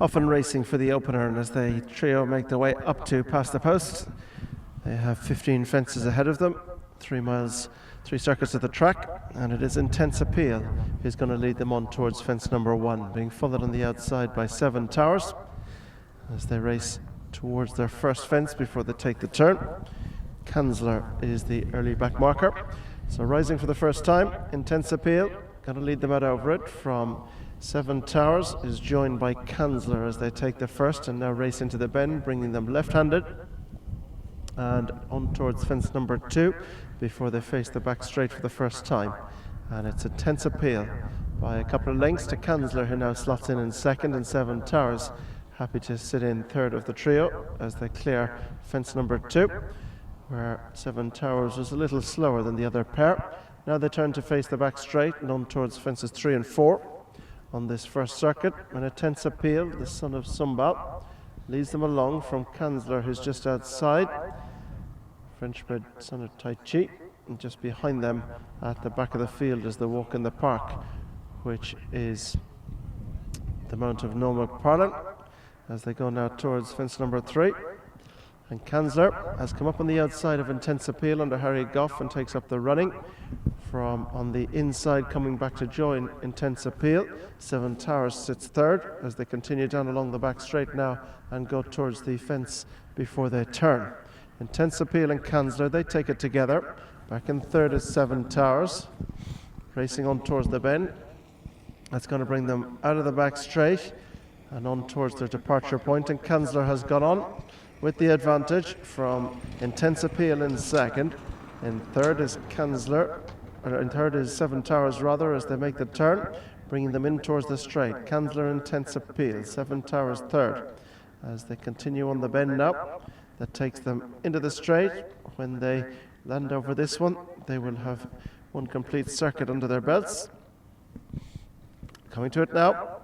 Often racing for the opener, and as the trio make their way up to past the post, they have 15 fences ahead of them, 3 miles, 3 circuits of the track, and it is Intense Appeal who's going to lead them on towards fence number 1, being followed on the outside by 7 Towers as they race towards their first fence before they take the turn. Kanzler is the early back marker, so rising for the first time, Intense Appeal going to lead them out over it from 7 Towers, is joined by Kanzler as they take the first and now race into the bend, bringing them left-handed and on towards fence number 2 before they face the back straight for the first time. And it's Intense Appeal by a couple of lengths to Kanzler, who now slots in second, and 7 Towers happy to sit in third of the trio as they clear fence number 2, where 7 Towers was a little slower than the other pair. Now they turn to face the back straight and on towards fences 3 and 4 on this first circuit, and Intense Appeal, the son of Sumbal, leads them along from Kanzler, who's just outside, French-bred son of Tai Chi, and just behind them at the back of the field is the Walk in the Park, which is the Mount of Noel McParlin, as they go now towards fence number 3. And Kanzler has come up on the outside of Intense Appeal under Harry Goff and takes up the running from on the inside, coming back to join Intense Appeal. 7 Towers sits third as they continue down along the back straight now and go towards the fence before they turn. Intense Appeal and Kanzler, they take it together. Back in third is 7 Towers, racing on towards the bend. That's going to bring them out of the back straight and on towards their departure point, and Kanzler has gone on with the advantage from Intense Appeal in second. In third is Kanzler, or in third is 7 Towers rather, as they make the turn, bringing them in towards the straight. Kanzler, Intense Appeal, 7 Towers third, as they continue on the bend now. That takes them into the straight. When they land over this one, they will have one complete circuit under their belts. Coming to it now,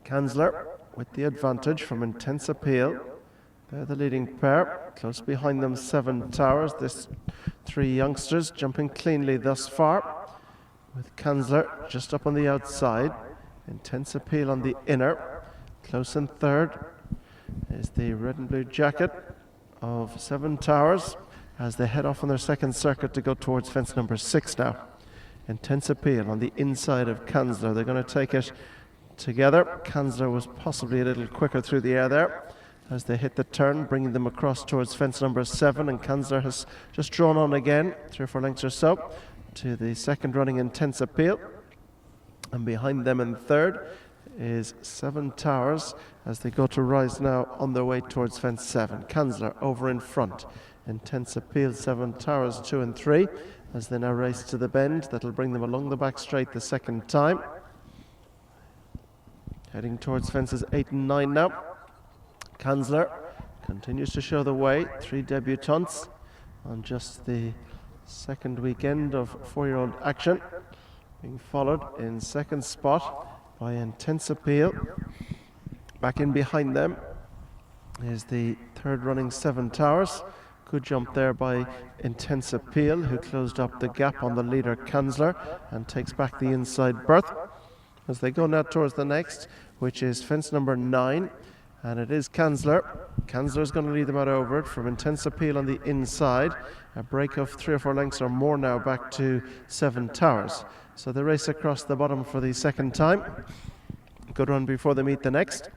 Kanzler with the advantage from Intense Appeal. They're the leading pair. Close behind them, 7 Towers. This 3 youngsters jumping cleanly thus far, with Kanzler just up on the outside. Intense Appeal on the inner. Close in third is the red and blue jacket of 7 Towers as they head off on their second circuit to go towards fence number 6 now. Intense Appeal on the inside of Kanzler. They're going to take it together. Kanzler was possibly a little quicker through the air there as they hit the turn, bringing them across towards fence number 7, and Kanzler has just drawn on again 3 or 4 lengths or so to the second running Intense Appeal, and behind them in third is 7 Towers as they go to rise now on their way towards fence 7. Kanzler over in front, Intense Appeal, 7 Towers 2 and 3 as they now race to the bend. That'll bring them along the back straight the second time, heading towards fences 8 and 9 now. Kanzler continues to show the way. 3 debutants on just the second weekend of 4-year-old action, being followed in second spot by Intense Appeal. Back in behind them is the third running 7 Towers. Good jump there by Intense Appeal, who closed up the gap on the leader Kanzler and takes back the inside berth as they go now towards the next, which is fence number 9, and it is Kanzler. Kanzler is going to lead them out over it from Intense Appeal on the inside. A break of 3 or 4 lengths or more now back to 7 Towers. So they race across the bottom for the second time. Good run before they meet the next,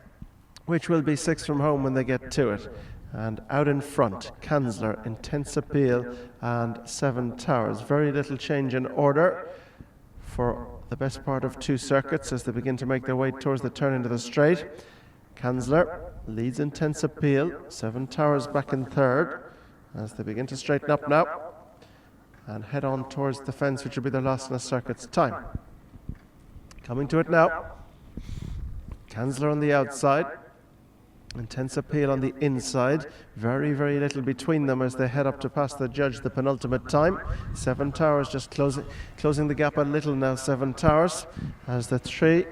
which will be 6 from home when they get to it. And out in front, Kanzler, Intense Appeal and 7 Towers. Very little change in order for the best part of 2 circuits as they begin to make their way towards the turn into the straight. Kanzler leads Intense Appeal, 7 Towers back in third as they begin to straighten up now and head on towards the fence, which will be their last in the circuit's time. Coming to it now, Kanzler on the outside, Intense Appeal on the inside. Very, very little between them as they head up to pass the judge the penultimate time. 7 Towers just closing the gap a little now, 7 Towers, as the 3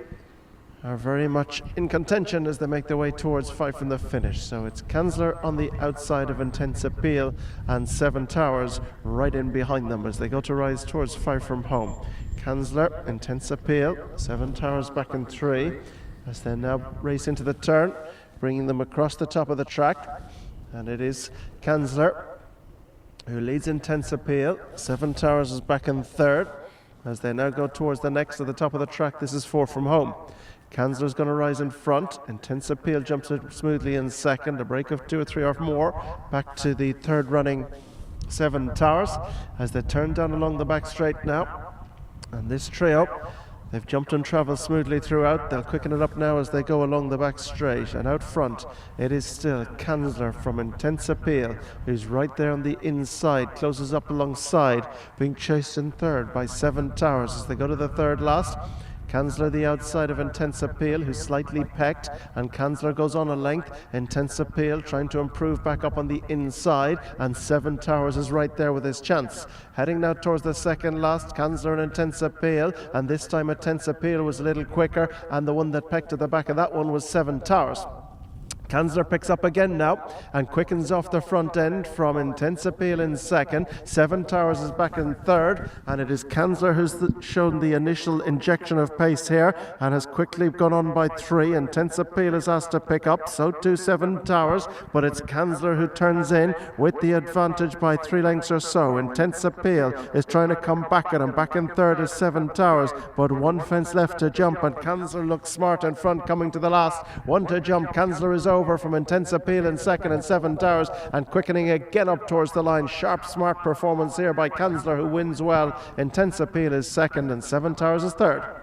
are very much in contention as they make their way towards 5 from the finish. So it's Kanzler on the outside of Intense Appeal and 7 Towers right in behind them as they go to rise towards 5 from home. Kanzler, Intense Appeal, 7 Towers back in 3, as they now race into the turn, bringing them across the top of the track. And it is Kanzler who leads Intense Appeal. 7 Towers is back in 3rd, as they now go towards the next to the top of the track. This is 4 from home. Kanzler's going to rise in front. Intense Appeal jumps it smoothly in 2nd. A break of 2 or 3 or more. Back to the 3rd running 7 Towers as they turn down along the back straight now. And this trio, they've jumped and travelled smoothly throughout. They'll quicken it up now as they go along the back straight. And out front, it is still Kanzler from Intense Appeal, who's right there on the inside, closes up alongside, being chased in 3rd by 7 Towers as they go to the 3rd last. Kanzler the outside of Intense Appeal, who's slightly pecked, and Kanzler goes on a length. Intense Appeal trying to improve back up on the inside, and 7 Towers is right there with his chance. Heading now towards the 2nd last, Kanzler and Intense Appeal, and this time Intense Appeal was a little quicker, and the one that pecked at the back of that one was 7 Towers. Kanzler picks up again now and quickens off the front end from Intense Appeal in 2nd. 7 Towers is back in 3rd, and it is Kanzler who's shown the initial injection of pace here and has quickly gone on by 3. Intense Appeal is asked to pick up, so too 7 Towers, but it's Kanzler who turns in with the advantage by 3 lengths or so. Intense Appeal is trying to come back at him. Back in 3rd is 7 Towers, but 1 fence left to jump, and Kanzler looks smart in front coming to the last. 1 to jump. Kanzler is over from Intense Appeal in 2nd and 7 Towers, and quickening again up towards the line. Sharp, smart performance here by Kanzler, who wins well. Intense Appeal is 2nd and 7 Towers is 3rd.